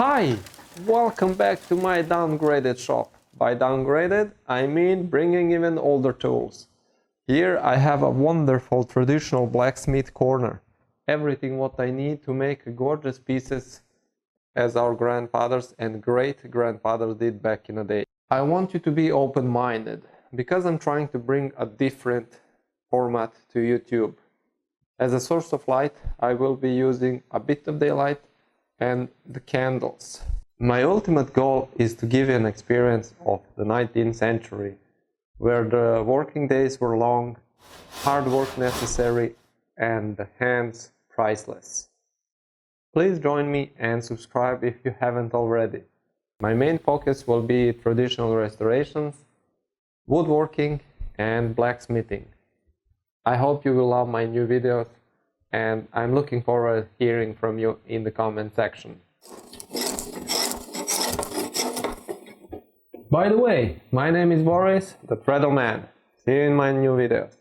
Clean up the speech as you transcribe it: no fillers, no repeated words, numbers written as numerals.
Hi! Welcome back to my downgraded shop. By downgraded, I mean bringing even older tools. Here I have a wonderful traditional blacksmith corner. Everything what I need to make gorgeous pieces as our grandfathers and great-grandfathers did back in the day. I want you to be open-minded because I'm trying to bring a different format to YouTube. As a source of light, I will be using a bit of daylight and the candles. My ultimate goal is to give you an experience of the 19th century, where the working days were long, hard work necessary, and the hands priceless. Please join me and subscribe if you haven't already. My main focus will be traditional restorations, woodworking, and blacksmithing. I hope you will love my new videos, and I'm looking forward to hearing from you in the comment section. By the way, my name is Boris, the Treadle Man. See you in my new videos.